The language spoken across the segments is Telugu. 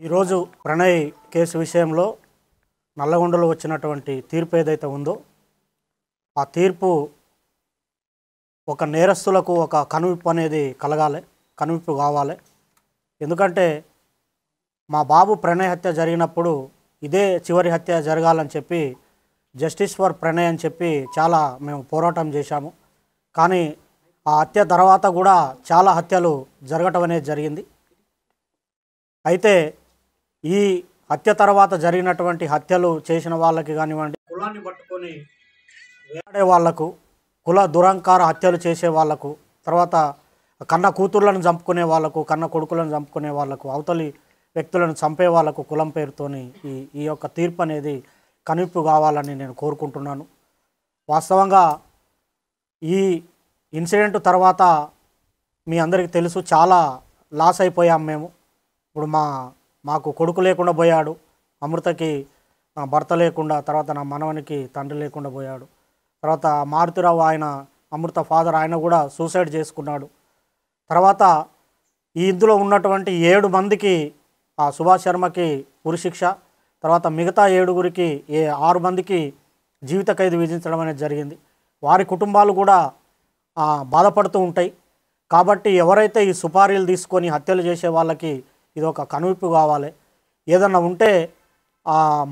ఈరోజు ప్రణయ్ కేసు విషయంలో నల్లగొండలో వచ్చినటువంటి తీర్పు ఏదైతే ఉందో ఆ తీర్పు ఒక నేరస్తులకు ఒక కనువిప్పు అనేది కలగాలి, కనువిప్పు కావాలి. ఎందుకంటే మా బాబు ప్రణయ్ హత్య జరిగినప్పుడు ఇదే చివరి హత్య జరగాలని చెప్పి జస్టిస్ ఫర్ ప్రణయ్ అని చెప్పి చాలా మేము పోరాటం చేశాము. కానీ ఆ హత్య తర్వాత కూడా చాలా హత్యలు జరగటం అనేది జరిగింది. అయితే ఈ హత్య తర్వాత జరిగినటువంటి హత్యలు చేసిన వాళ్ళకి కానివ్వండి, కులాన్ని పట్టుకొని వేలాడే వాళ్లకు, కుల దురంకార హత్యలు చేసే వాళ్లకు, తర్వాత కన్న కూతుర్లను చంపుకునే వాళ్లకు, కన్న కొడుకులను చంపుకునే వాళ్లకు, అవతలి వ్యక్తులను చంపే వాళ్లకు కులం పేరుతోని ఈ యొక్క తీర్పు అనేది కనువిప్పు కావాలని నేను కోరుకుంటున్నాను. వాస్తవంగా ఈ ఇన్సిడెంట్ తర్వాత మీ అందరికీ తెలుసు, చాలా లాస్ అయిపోయాం మేము. ఇప్పుడు మాకు కొడుకు లేకుండా పోయాడు, అమృతకి భర్త లేకుండా, తర్వాత నా మనవనికి తండ్రి లేకుండా పోయాడు. తర్వాత మారుతిరావు ఆయన అమృత ఫాదర్ ఆయన కూడా సూసైడ్ చేసుకున్నాడు. తర్వాత ఈ ఇందులో ఉన్నటువంటి 7 మందికి ఆ సుభాష్ శర్మకి ఉరిశిక్ష, తర్వాత మిగతా 7గురికి 6 మందికి జీవిత ఖైదు విధించడం అనేది జరిగింది. వారి కుటుంబాలు కూడా బాధపడుతూ ఉంటాయి. కాబట్టి ఎవరైతే ఈ సుపారీలు తీసుకొని హత్యలు చేసే వాళ్ళకి ఇది ఒక కనువిప్పు కావాలి. ఏదన్నా ఉంటే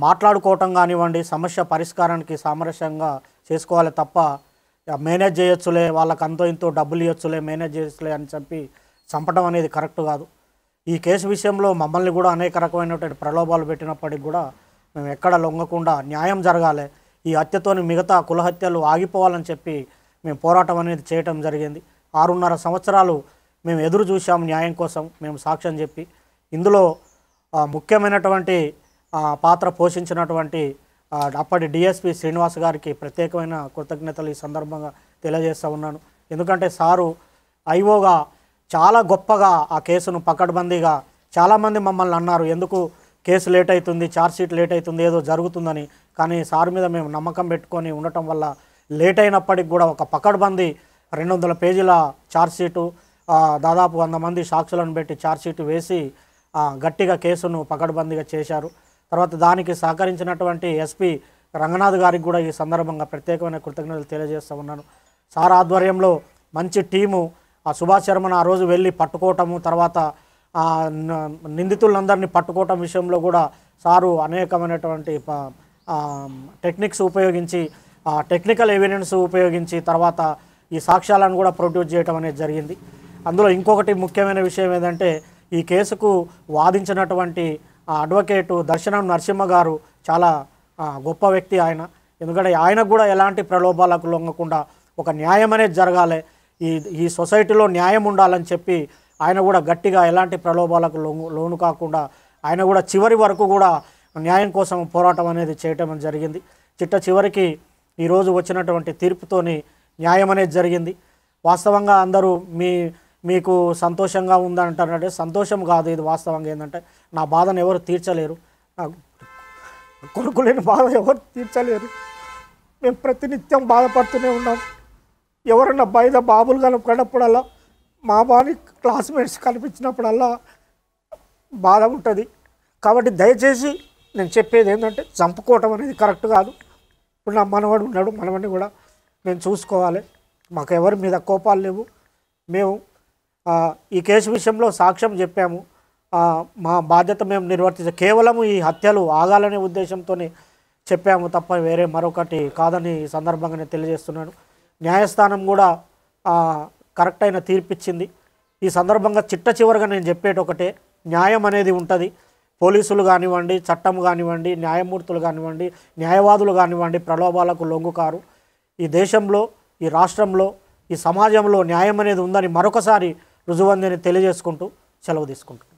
మాట్లాడుకోవటం కానివ్వండి, సమస్య పరిష్కారానికి సామరస్యంగా చేసుకోవాలి తప్ప మేనేజ్ చేయొచ్చులే, వాళ్ళకి అంతో ఇంతో డబ్బులు ఇవ్వచ్చులే, మేనేజ్ చేయొచ్చులే అని చెప్పి చంపడం అనేది కరెక్ట్ కాదు. ఈ కేసు విషయంలో మమ్మల్ని కూడా అనేక రకమైనటువంటి ప్రలోభాలు పెట్టినప్పటికి కూడా మేము ఎక్కడ లొంగకుండా న్యాయం జరగాలి, ఈ హత్యతోని మిగతా కుల హత్యలు ఆగిపోవాలని చెప్పి మేము పోరాటం అనేది చేయటం జరిగింది. 6.5 సంవత్సరాలు మేము ఎదురు చూసాము న్యాయం కోసం, మేము సాక్ష్యం చెప్పి. ఇందులో ముఖ్యమైనటువంటి పాత్ర పోషించినటువంటి అప్పటి డిఎస్పి శ్రీనివాస్ గారికి ప్రత్యేకమైన కృతజ్ఞతలు ఈ సందర్భంగా తెలియజేస్తూ ఉన్నాను. ఎందుకంటే సారు ఐఓగా చాలా గొప్పగా ఆ కేసును పకడ్బందీగా, చాలామంది మమ్మల్ని అన్నారు ఎందుకు కేసు లేట్ అవుతుంది, ఛార్జ్షీట్ లేట్ అవుతుంది, ఏదో జరుగుతుందని. కానీ సార్ మీద మేము నమ్మకం పెట్టుకొని ఉండటం వల్ల లేట్ అయినప్పటికి కూడా ఒక పకడ్బందీ 200 పేజీల ఛార్జ్షీటు, దాదాపు 100 మంది సాక్షులను పెట్టి ఛార్జ్షీట్ వేసి గట్టిగా కేసును పకడ్బందీగా చేశారు. తర్వాత దానికి సహకరించినటువంటి ఎస్పీ రంగనాథ్ గారికి కూడా ఈ సందర్భంగా ప్రత్యేకమైన కృతజ్ఞతలు తెలియజేస్తూ ఉన్నాను. సార్ ఆధ్వర్యంలో మంచి టీము సుభాష్ శర్మను ఆ రోజు వెళ్ళి పట్టుకోవటము, తర్వాత నిందితులందరినీ పట్టుకోవటం విషయంలో కూడా సారు అనేకమైనటువంటి టెక్నిక్స్ ఉపయోగించి, టెక్నికల్ ఎవిడెన్స్ ఉపయోగించి తర్వాత ఈ సాక్ష్యాలను కూడా ప్రొడ్యూస్ చేయడం అనేది జరిగింది. అందులో ఇంకొకటి ముఖ్యమైన విషయం ఏంటంటే ఈ కేసుకు వాదించినటువంటి అడ్వకేటు దర్శనం నరసింహ గారు చాలా గొప్ప వ్యక్తి ఆయన. ఎందుకంటే ఆయనకు కూడా ఎలాంటి ప్రలోభాలకు లొంగకుండా ఒక న్యాయం అనేది జరగాలి, ఈ సొసైటీలో న్యాయం ఉండాలని చెప్పి ఆయన కూడా గట్టిగా ఎలాంటి ప్రలోభాలకు లోను కాకుండా ఆయన కూడా చివరి వరకు కూడా న్యాయం కోసం పోరాటం అనేది చేయటం జరిగింది. చివరికి ఈరోజు వచ్చినటువంటి తీర్పుతోని న్యాయం అనేది జరిగింది. వాస్తవంగా అందరూ మీకు సంతోషంగా ఉందంటారంటే సంతోషం కాదు, ఇది వాస్తవంగా ఏంటంటే నా బాధను ఎవరు తీర్చలేరు, నా కొడుకు లేని బాధ ఎవరు తీర్చలేరు. మేము ప్రతినిత్యం బాధపడుతూనే ఉన్నాం. ఎవరన్నా బయట బాబులు కనపడినప్పుడల్లా, మా బాని క్లాస్మేట్స్ కనిపించినప్పుడల్లా బాధ ఉంటుంది. కాబట్టి దయచేసి నేను చెప్పేది ఏంటంటే చంపుకోవటం అనేది కరెక్ట్ కాదు. ఇప్పుడు నా మనవాడు ఉన్నాడు, మనవాడిని కూడా నేను చూసుకోవాలి. మాకు ఎవరి మీద కోపాలు లేవు. మేము ఈ కేసు విషయంలో సాక్ష్యం చెప్పాము, మా బాధ్యత మేము నిర్వర్తించాం. కేవలం ఈ హత్యలు ఆగాలనే ఉద్దేశంతోనే చెప్పాము తప్ప వేరే మరొకటి కాదని ఈ సందర్భంగా నేను తెలియజేస్తున్నాను. న్యాయస్థానం కూడా కరెక్ట్ అయిన తీర్పిచ్చింది. ఈ సందర్భంగా చివరిగా నేను చెప్పేటి ఒకటే, న్యాయం అనేది ఉంటుంది. పోలీసులు కానివ్వండి, చట్టం కానివ్వండి, న్యాయమూర్తులు కానివ్వండి, న్యాయవాదులు కానివ్వండి ప్రలోభాలకు లొంగుకారు. ఈ దేశంలో, ఈ రాష్ట్రంలో, ఈ సమాజంలో న్యాయం అనేది ఉందని మరొకసారి రుజువందని తెలియజేసుకుంటూ సెలవు తీసుకుంటాం.